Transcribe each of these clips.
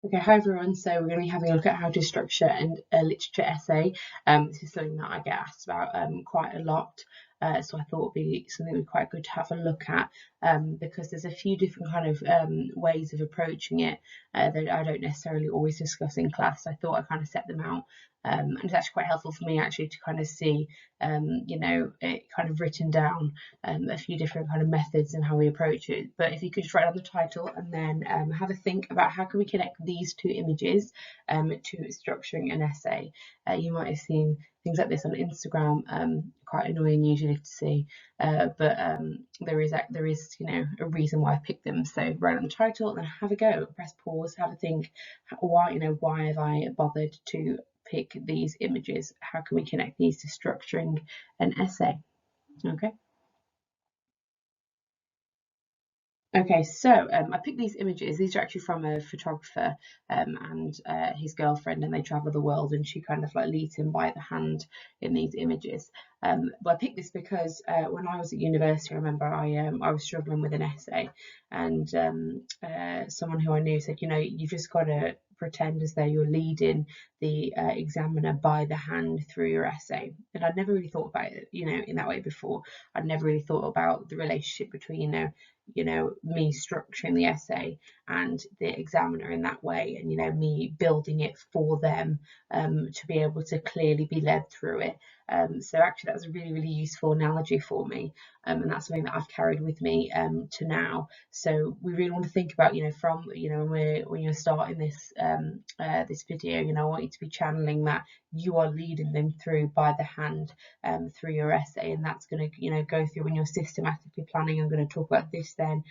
Okay, hi everyone. So we're going to be having a look at how to structure a literature essay. This is something that I get asked about quite a lot. So I thought it would be something that would be quite good to have a look at because there's a few different kind of ways of approaching it that I don't necessarily always discuss in class. I thought I kind of set them out. And it's actually quite helpful for me actually to kind of see, it kind of written down a few different kind of methods and how we approach it. But if you could just write down the title and then have a think about how can we connect these two images to structuring an essay. You might have seen things like this on Instagram, quite annoying usually to see, but there is a reason why I picked them. So write down the title and then have a go, press pause, have a think. Why have I bothered to pick these images? How can we connect these to structuring an essay? Okay. Okay, so I picked these images. These are actually from a photographer and his girlfriend, and they travel the world, and she kind of like leads him by the hand in these images. But I picked this because when I was at university, I remember I was struggling with an essay, and someone who I knew said, you've just got to pretend as though you're leading the examiner by the hand through your essay. And I'd never really thought about it, in that way before. I'd never really thought about the relationship between, me structuring the essay and the examiner in that way, and me building it for them to be able to clearly be led through it. So actually that was a really, really useful analogy for me, and that's something that I've carried with me to now. So we really want to think about, from when you're starting this this video, I want you to be channeling that you are leading them through by the hand through your essay, and that's going to go through when you're systematically planning. I'm going to talk about this, then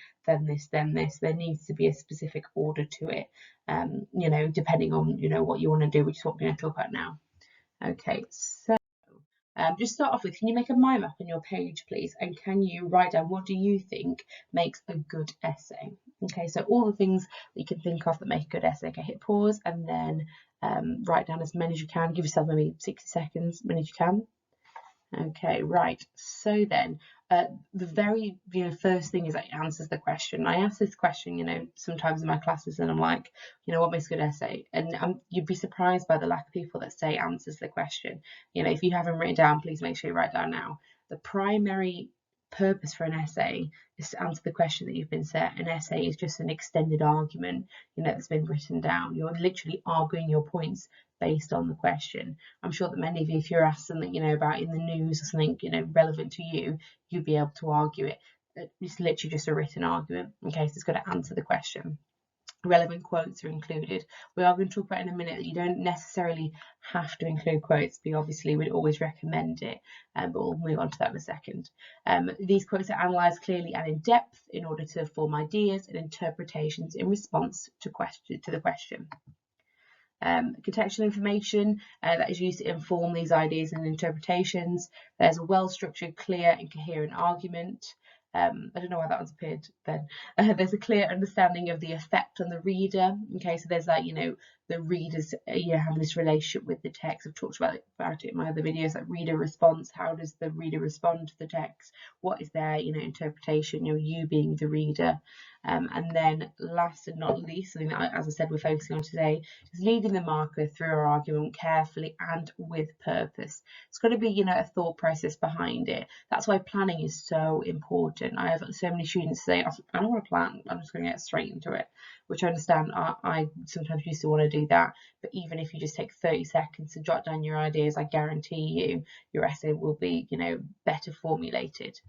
this, then this. There needs to be a specific order to it, depending on what you want to do, which is what we're going to talk about now. Okay, so just start off with, can you make a mind map on your page, please? And can you write down what do you think makes a good essay? Okay, so all the things that you can think of that make a good essay. Okay, hit pause and then write down as many as you can. Give yourself maybe 60 seconds, as many as you can. Okay, right. So then, the very first thing is that it answers the question. I ask this question, sometimes in my classes, and I'm like, what makes a good essay? And you'd be surprised by the lack of people that say answers the question. If you haven't written down, please make sure you write down now. The primary purpose for an essay is to answer the question that you've been set. An essay is just an extended argument, that's been written down. You're literally arguing your points based on the question. I'm sure that many of you, if you're asked something, about in the news or something, relevant to you, you'd be able to argue it. It's literally just a written argument. Okay, so it's got to answer the question. Relevant quotes are included. We are going to talk about in a minute that you don't necessarily have to include quotes, but obviously we'd always recommend it, but we'll move on to that in a second. These quotes are analysed clearly and in depth in order to form ideas and interpretations in response to the question. Contextual information that is used to inform these ideas and interpretations. There's a well-structured, clear and coherent argument. I don't know why that one's appeared then. There's a clear understanding of the effect on the reader. Okay, so there's that, the readers, having this relationship with the text. I've talked about it in my other videos, like reader response. How does the reader respond to the text? What is their, interpretation? You being the reader. And then last and not least, something that, as I said, we're focusing on today, is leading the marker through our argument carefully and with purpose. It's got to be, a thought process behind it. That's why planning is so important. I have so many students say, I don't want to plan, I'm just going to get straight into it, which I understand. I sometimes used to want to do that, but even if you just take 30 seconds to jot down your ideas, I guarantee you your essay will be, better formulated.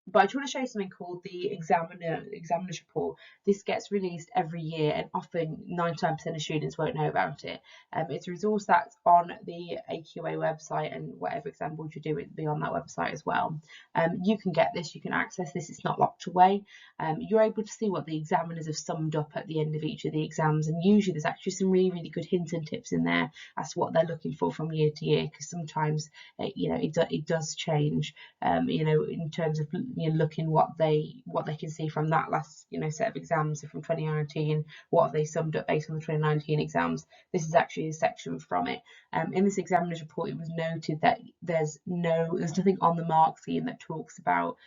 But I just want to show you something called the examiner's report. This gets released every year, and often 99% of students won't know about it. It's a resource that's on the AQA website, and whatever exam board you do, it'll be on that website as well. You can get this, you can access this, it's not locked away. You're able to see what the examiners have summed up at the end of each of the exams, and usually there's actually some really, really good hints and tips in there as to what they're looking for from year to year, because sometimes it does change, in terms of looking what they can see from that last set of exams. So from 2019, what have they summed up based on the 2019 exams? This is actually a section from it. In this examiner's report, it was noted that there's nothing on the mark theme that talks about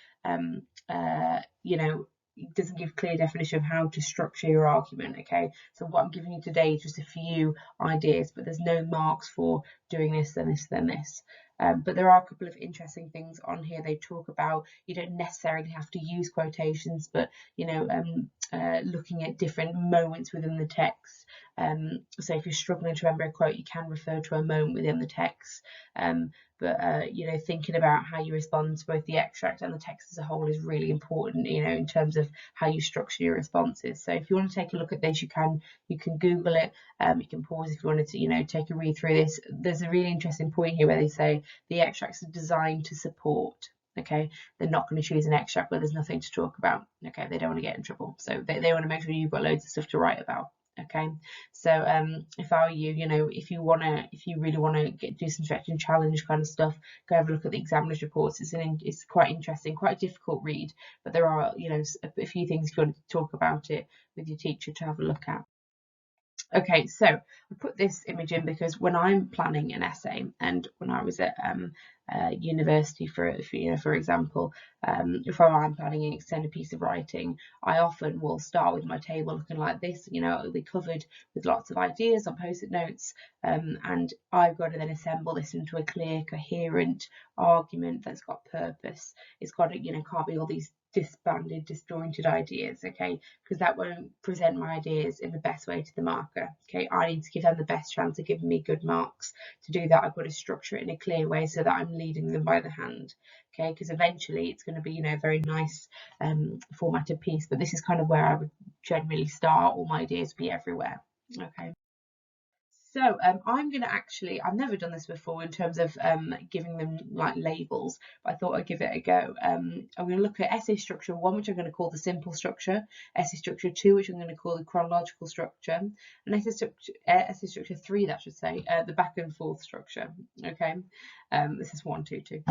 it doesn't give clear definition of how to structure your argument. Okay, so what I'm giving you today is just a few ideas, but there's no marks for doing this, then this, then this. But there are a couple of interesting things on here. They talk about you don't necessarily have to use quotations, but looking at different moments within the text. So if you're struggling to remember a quote, you can refer to a moment within the text. Thinking about how you respond to both the extract and the text as a whole is really important, in terms of how you structure your responses. So if you want to take a look at this, you can Google it. You can pause if you wanted to, take a read through this. There's a really interesting point here where they say the extracts are designed to support. Okay, they're not going to choose an extract where there's nothing to talk about. Okay, they don't want to get in trouble, so they want to make sure you've got loads of stuff to write about. Okay, so if I were you, if you really want to do some stretch and challenge kind of stuff, go have a look at the examiner's reports. It's quite interesting, quite a difficult read, but there are a few things if you want to talk about it with your teacher to have a look at. Okay, so I put this image in because when I'm planning an essay, and when I was at university, for example, if I'm planning an extended piece of writing, I often will start with my table looking like this. It'll be covered with lots of ideas on post-it notes, and I've got to then assemble this into a clear, coherent argument that's got purpose. It's got to, can't be all these disbanded, disjointed ideas, okay, because that won't present my ideas in the best way to the marker. Okay, I need to give them the best chance of giving me good marks. To do that, I've got to structure it in a clear way so that I'm leading them by the hand. Okay, because eventually it's going to be, a very nice formatted piece, but this is kind of where I would generally start. All my ideas be everywhere. Okay. So I'm going to I've never done this before in terms of giving them like labels, but I thought I'd give it a go. I'm going to look at essay structure 1, which I'm going to call the simple structure, essay structure 2, which I'm going to call the chronological structure, and essay structure 3, that should say, the back and forth structure. Okay, this is 1, 2, 2.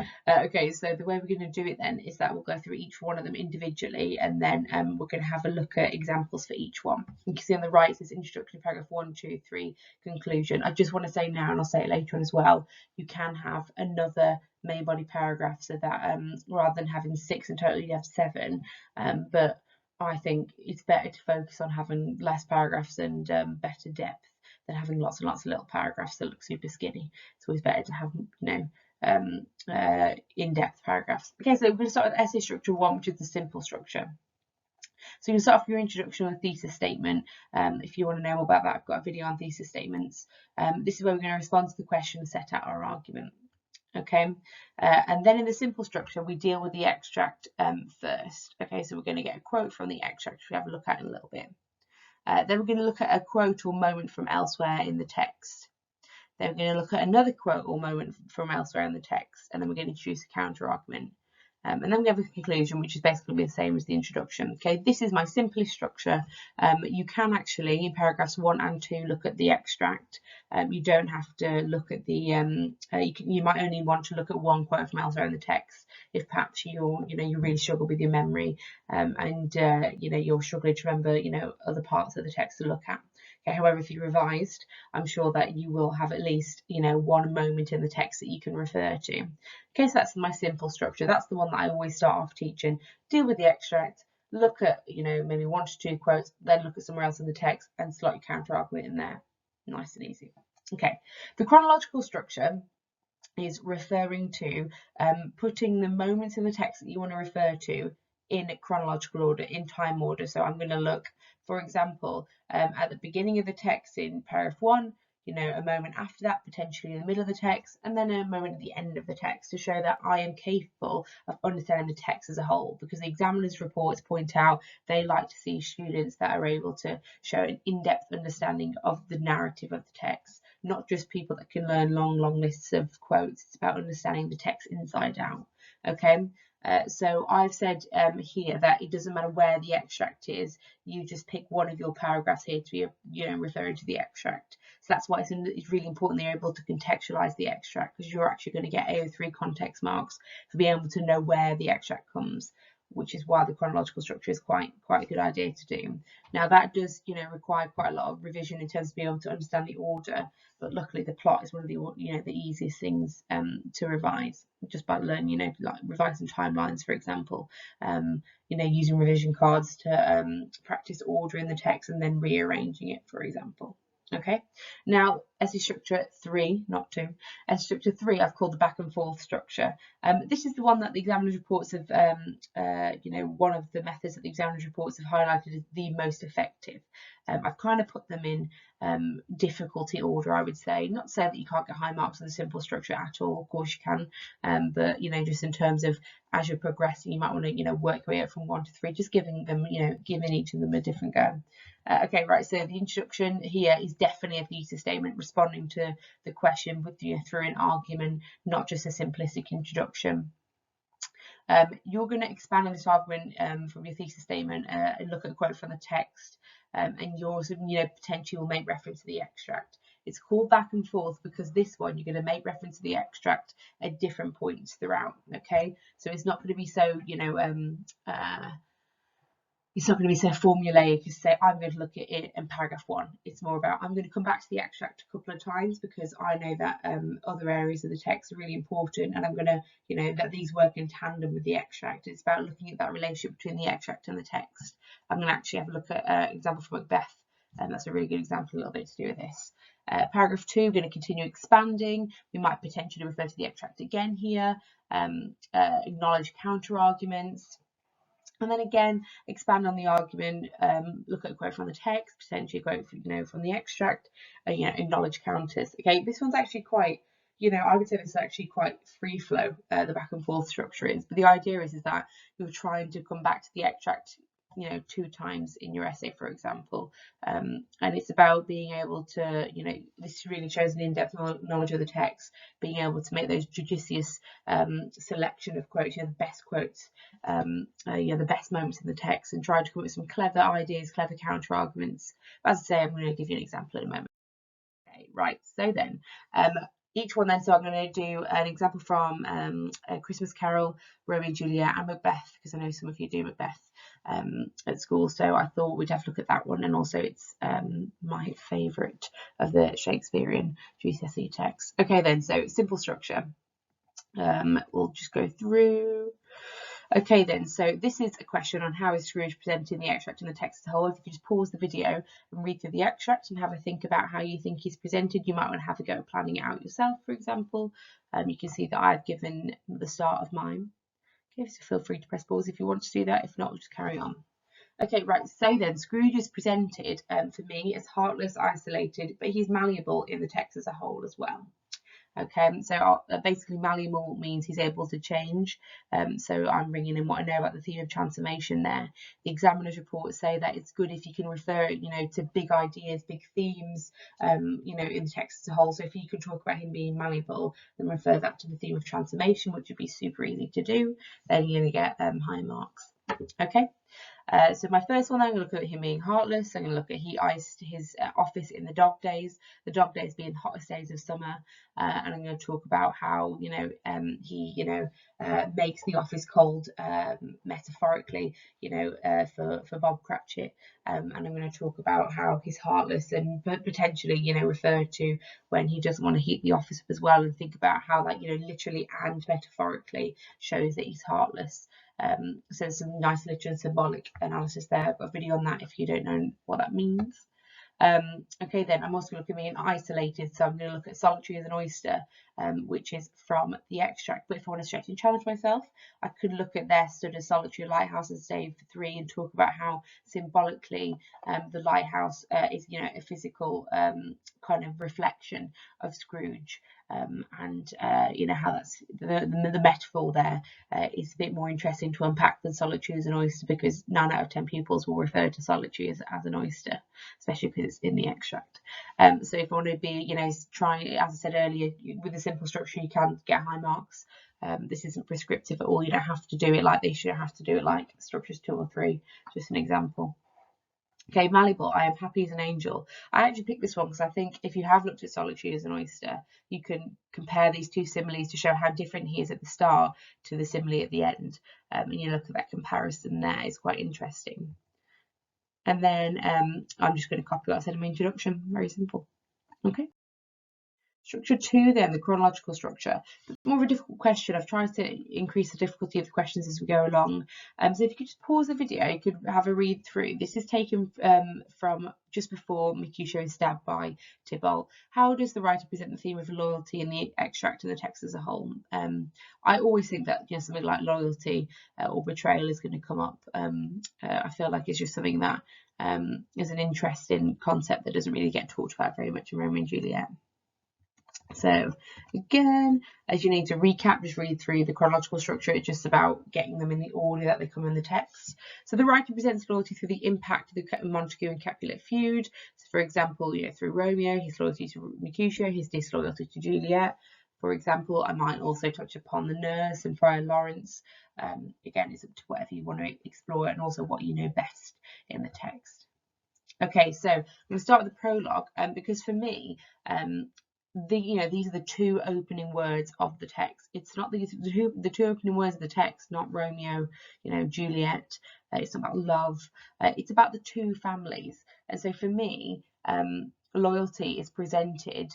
Okay, so the way we're going to do it then is that we'll go through each one of them individually, and then we're going to have a look at examples for each one. You can see on the right it says introduction, paragraph 1, 2, 3, conclusion. I just want to say now, and I'll say it later on as well, you can have another main body paragraph, so that rather than having 6 in total, you have 7. But I think it's better to focus on having less paragraphs and better depth than having lots and lots of little paragraphs that look super skinny. It's always better to have, in-depth paragraphs. Okay, so we're going to start with essay structure 1, which is the simple structure. So you can start off your introduction with a thesis statement. If you want to know more about that, I've got a video on thesis statements. This is where we're going to respond to the question and set out our argument. Okay, and then in the simple structure, we deal with the extract first. Okay, so we're going to get a quote from the extract, which we'll have a look at in a little bit. Then we're going to look at a quote or moment from elsewhere in the text. Then we're going to look at another quote or moment from elsewhere in the text, and then we're going to introduce a counter argument. And then we have a conclusion, which is basically the same as the introduction. Okay, this is my simplest structure. You can actually, in paragraphs 1 and 2, look at the extract. You don't have to look at the. You might only want to look at one quote from elsewhere in the text if perhaps you really struggle with your memory, and you're struggling to remember other parts of the text to look at. Okay, however, if you revised, I'm sure that you will have at least one moment in the text that you can refer to. Okay, so that's my simple structure. That's the one that I always start off teaching. Deal with the extract, look at maybe 1 to 2 quotes, then look at somewhere else in the text and slot your counter argument in there. Nice and easy. Okay, the chronological structure is referring to putting the moments in the text that you want to refer to in chronological order, in time order. So I'm going to look, for example, at the beginning of the text in paragraph 1, a moment after that, potentially in the middle of the text, and then a moment at the end of the text to show that I am capable of understanding the text as a whole, because the examiner's reports point out they like to see students that are able to show an in-depth understanding of the narrative of the text, not just people that can learn long lists of quotes. It's about understanding the text inside out. Okay, so I've said here that it doesn't matter where the extract is, you just pick one of your paragraphs here to be referring to the extract. So that's why it's really important that you're able to contextualize the extract, because you're actually going to get AO3 context marks for being able to know where the extract comes. which is why the chronological structure is quite a good idea to do. Now that does, you know, require quite a lot of revision in terms of being able to understand the order, but luckily the plot is one of the, you know, the easiest things to revise, just by learning, you know, like revising timelines, for example, you know, using revision cards to practice ordering the text and then rearranging it, for example. Okay, now essay structure 3, not 2, essay structure 3 I've called the back and forth structure. This is the one that the examiner's reports have, you know, one of the methods that the examiner's reports have highlighted as the most effective. I've kind of put them in difficulty order, I would say. Not to say that you can't get high marks on the simple structure at all, of course you can, but, you know, just in terms of as you're progressing, you might want to, you know, work your way up from 1 to 3, just giving them, you know, giving each of them a different go. Okay, right, so the introduction here is definitely a thesis statement responding to the question with, you know, through an argument, not just a simplistic introduction. You're going to expand on this argument from your thesis statement and look at a quote from the text, and you also, you know, potentially will make reference to the extract. It's called back and forth because this one you're going to make reference to the extract at different points throughout. Okay, so it's not going to be so, you know, it's not going to be so formulaic as say I'm going to look at it in paragraph 1. It's more about I'm going to come back to the extract a couple of times because I know that other areas of the text are really important, and I'm going to, you know, that these work in tandem with the extract. It's about looking at that relationship between the extract and the text. I'm going to actually have a look at an example from Macbeth, and that's a really good example, a little bit to do with this. Paragraph 2, we're going to continue expanding. We might potentially refer to the extract again here, acknowledge counter arguments. And then again, expand on the argument, look at a quote from the text, potentially a quote from, you know, from the extract, you know, acknowledge counters. Okay, this one's actually quite, you know, I would say this is actually quite free flow, the back and forth structure is. But the idea is that you're trying to come back to the extract, you know, 2 times in your essay, for example, and it's about being able to, you know, this really shows an in-depth knowledge of the text, being able to make those judicious selection of quotes, you know, the best quotes, you know, the best moments in the text, and try to come up with some clever ideas, clever counter arguments. But as I say, I'm going to give you an example in a moment. Okay, right, so then each one then, so I'm going to do an example from A Christmas Carol, Romeo and Juliet, and Macbeth, because I know some of you do Macbeth at school, so I thought we'd have a look at that one, and also it's my favourite of the Shakespearean GCSE texts. Okay then, so simple structure. We'll just go through. Okay then, so this is a question on how is Scrooge presented in the extract and the text as a whole. If you could just pause the video and read through the extract and have a think about how you think he's presented, you might want to have a go at planning it out yourself, for example. You can see that I've given the start of mine. Okay, so feel free to press pause if you want to do that. If not, we'll just carry on. Okay, right, so then Scrooge is presented for me as heartless, isolated, but he's malleable in the text as a whole as well. Okay, so basically malleable means he's able to change. So I'm bringing in what I know about the theme of transformation there. The examiner's reports say that it's good if you can refer, you know, to big ideas, big themes, you know, in the text as a whole. So if you can talk about him being malleable, then refer that to the theme of transformation, which would be super easy to do. Then you're going to get high marks. Okay. So my first one, I'm going to look at him being heartless. I'm going to look at he iced his office in the dog days being the hottest days of summer, and I'm going to talk about how, you know, he, you know, makes the office cold, metaphorically, you know, for Bob Cratchit, and I'm going to talk about how he's heartless and potentially, you know, refer to when he doesn't want to heat the office up as well, and think about how that, you know, literally and metaphorically shows that he's heartless. So some nice literal and symbolic analysis there. I've got a video on that if you don't know what that means. Okay, then I'm also going to look at being isolated, so I'm going to look at solitary as an oyster, which is from the extract. But if I want to stretch and challenge myself, I could look at there stood as solitary lighthouse and stayed for 3, and talk about how symbolically the lighthouse is, you know, a physical kind of reflection of Scrooge. And you know, how that's the metaphor there is a bit more interesting to unpack than solitary as an oyster, because 9 out of 10 pupils will refer to solitary as an oyster, especially because it's in the extract. So if I want to be, you know, trying, as I said earlier, with a simple structure you can get high marks. This isn't prescriptive at all. You don't have to do it like this. You don't have to do it like structures 2 or 3. Just an example. Okay, malleable, I am happy as an angel. I actually picked this one because I think if you have looked at Solitude as an oyster, you can compare these two similes to show how different he is at the start to the simile at the end. And you look at that comparison there, it's quite interesting. And then I'm just going to copy what I said in my introduction, very simple. Okay. Structure 2 then, the chronological structure. More of a difficult question. I've tried to increase the difficulty of the questions as we go along. So if you could just pause the video, you could have a read through. This is taken from just before Mercutio is stabbed by Tybalt. How does the writer present the theme of loyalty in the extract and the text as a whole? I always think that something like loyalty or betrayal is going to come up. I feel like it's just something that is an interesting concept that doesn't really get talked about very much in Romeo and Juliet. So again, as you need to recap, just read through the chronological structure. It's just about getting them in the order that they come in the text. So the writer presents loyalty through the impact of the Montague and Capulet feud. So for example, through Romeo, his loyalty to Mercutio, his disloyalty to Juliet. For example, I might also touch upon the nurse and Friar Lawrence. Again, it's up to whatever you want to explore and also what you know best in the text. Okay, so I'm going to start with the prologue, because for me, these are the two opening words of the text. It's not the two opening words of the text, not Romeo, Juliet. It's not about love. It's about the two families. And so for me, loyalty is presented,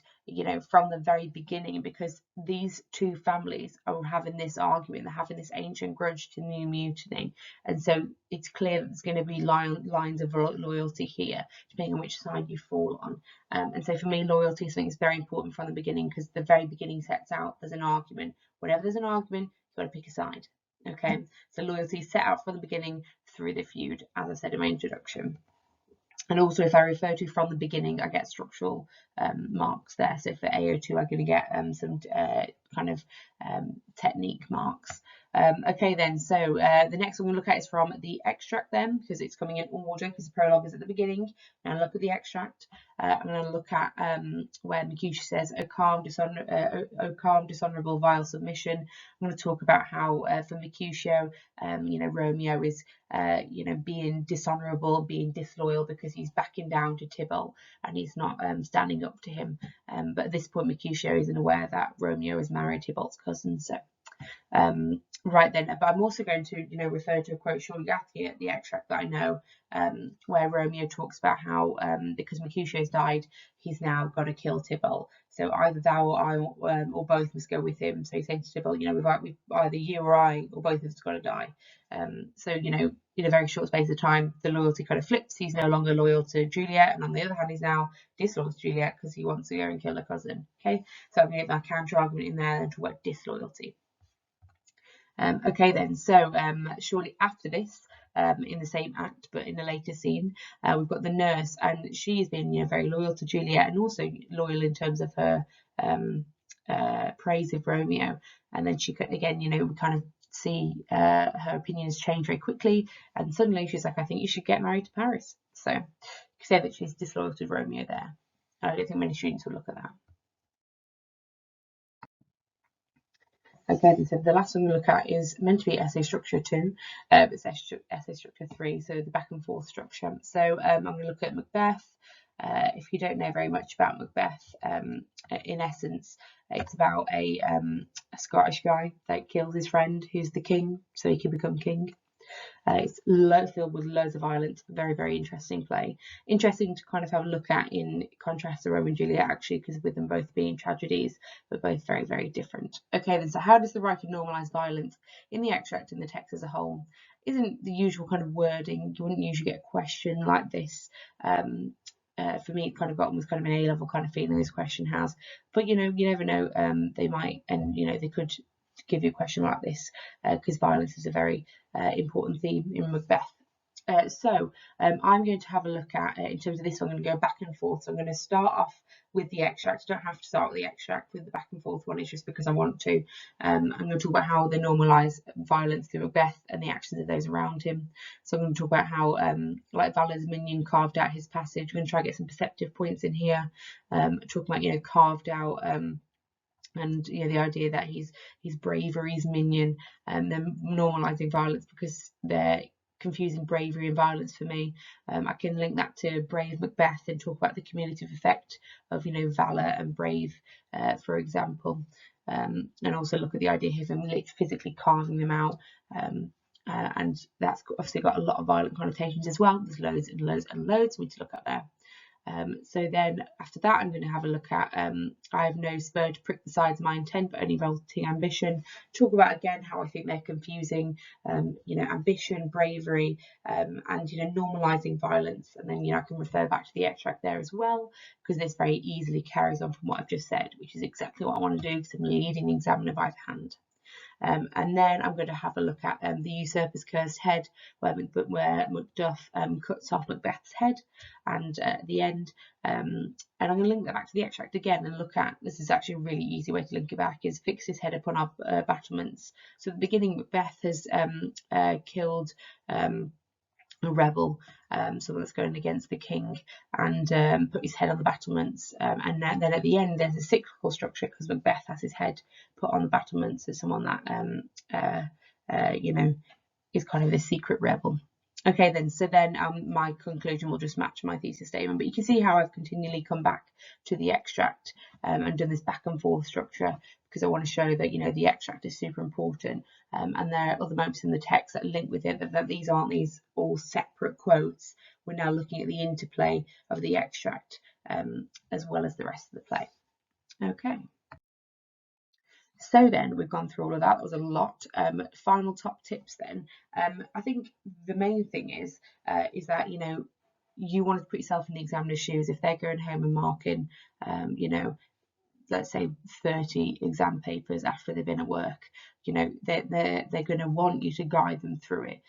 from the very beginning, because these two families are having this argument. They're having this ancient grudge to new mutiny, and so it's clear that there's going to be lines of loyalty here, depending on which side you fall on. And so for me, loyalty is something that's very important from the beginning, because the very beginning sets out there's an argument. Whenever there's an argument, you've got to pick a side. Okay, so loyalty is set out from the beginning through the feud, as I said in my introduction. And also, if I refer to from the beginning, I get structural marks there. So for AO2, I'm going to get some kind of technique marks. Okay then, so the next one we'll look at is from the extract then, because it's coming in order, because the prologue is at the beginning. Now look at the extract. I'm going to look at where Mercutio says, "O calm, dishonourable, vile submission." I'm going to talk about how for Mercutio, Romeo is being dishonourable, being disloyal, because he's backing down to Tybalt and he's not standing up to him. But at this point, Mercutio isn't aware that Romeo is married Tybalt's cousin. So right then, but I'm also going to refer to a quote shortly after the extract that I know, where Romeo talks about how because Mercutio's died, he's now got to kill Tybalt. So either thou or I or both must go with him. So he's saying to Tybalt, we've either you or I or both of us got to die. So in a very short space of time, the loyalty kind of flips. He's no longer loyal to Juliet, and on the other hand, he's now disloyal to Juliet because he wants to go and kill her cousin. Okay, so I'm going to get my counter argument in there and talk about disloyalty. Okay then, so shortly after this, in the same act but in a later scene, we've got the nurse, and she's been very loyal to Juliet and also loyal in terms of her praise of Romeo. And then she again, we kind of see her opinions change very quickly, and suddenly she's like, I think you should get married to Paris. So you can say that she's disloyal to Romeo there. I don't think many students will look at that. Okay, so the last one we look at is meant to be essay structure 2, but it's essay structure 3, so the back and forth structure. So I'm going to look at Macbeth. If you don't know very much about Macbeth, in essence, it's about a Scottish guy that kills his friend who's the king so he can become king. It's filled with loads of violence. Very, very interesting play. Interesting to kind of have a look at in contrast to Romeo and Juliet, actually, because with them both being tragedies, but both very, very different. Okay, then, so how does the writer normalise violence in the extract and the text as a whole? Isn't the usual kind of wording. You wouldn't usually get a question like this. For me, it kind of got almost kind of an A-level kind of feeling this question has. But, you never know. They might, and, they could give you a question like this, because violence is a very important theme in Macbeth. So I'm going to have a look at, in terms of this, I'm going to go back and forth. So I'm going to start off with the extract. I don't have to start with the extract with the back and forth one. It's just because I want to. I'm going to talk about how they normalise violence through Macbeth and the actions of those around him. So I'm going to talk about how, like Valar's minion carved out his passage. We're going to try to get some perceptive points in here. Talk about, carved out. And the idea that he's bravery's minion, and then normalizing violence because they're confusing bravery and violence for me. I can link that to brave Macbeth and talk about the cumulative effect of, you know, valour and brave, for example, and also look at the idea of him physically carving them out. And that's obviously got a lot of violent connotations as well. There's loads and loads and loads we need to look at there. So then after that, I'm going to have a look at I have no spur to prick the sides of my intent, but only revolting ambition. Talk about again how I think they're confusing, you know, ambition, bravery, and, you know, normalising violence. And then, you know, I can refer back to the extract there as well, because this very easily carries on from what I've just said, which is exactly what I want to do, because I'm leading the examiner by the hand. And then I'm going to have a look at the usurper's cursed head, where Macduff cuts off Macbeth's head, and at the end, and I'm going to link that back to the extract again and look at, this is actually a really easy way to link it back, is fix his head upon our battlements. So at the beginning, Macbeth has killed a rebel, someone that's going against the king, and put his head on the battlements, and then at the end there's a cyclical structure, because Macbeth has his head put on the battlements as someone that you know, is kind of a secret rebel. Okay, then, so then my conclusion will just match my thesis statement, but you can see how I've continually come back to the extract and done this back and forth structure, because I want to show that, you know, the extract is super important, and there are other moments in the text that link with it, that these aren't these all separate quotes. We're now looking at the interplay of the extract as well as the rest of the play. Okay. So then we've gone through all of that. That was a lot. Final top tips then. I think the main thing is that, you know, you want to put yourself in the examiner's shoes. If they're going home and marking, you know, let's say 30 exam papers after they've been at work, you know, they're going to want you to guide them through it.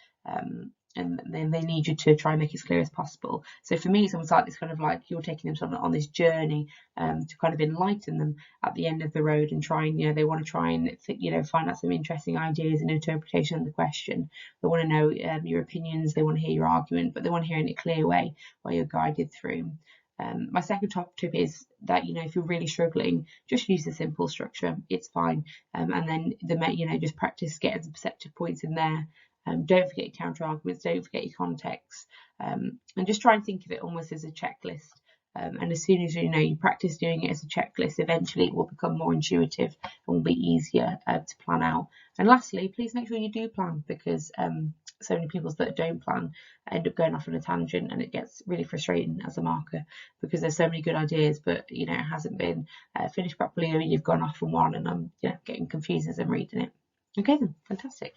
And then they need you to try and make it as clear as possible. So for me, it's almost like this kind of like you're taking them sort of on this journey to kind of enlighten them at the end of the road, and try and, you know, they want to try and, you know, find out some interesting ideas and interpretation of the question. They want to know your opinions, they want to hear your argument, but they want to hear it in a clear way while you're guided through. My second top tip is that, you know, if you're really struggling, just use the simple structure. It's fine. And then you know, just practice getting the perceptive points in there. Don't forget your counter arguments, don't forget your context, and just try and think of it almost as a checklist. And as soon as, you know, you practice doing it as a checklist, eventually it will become more intuitive and will be easier to plan out. And lastly, please make sure you do plan, because so many people that don't plan end up going off on a tangent, and it gets really frustrating as a marker, because there's so many good ideas, but, you know, it hasn't been finished properly, or you've gone off on one, and I'm, you know, getting confused as I'm reading it. Okay then, fantastic.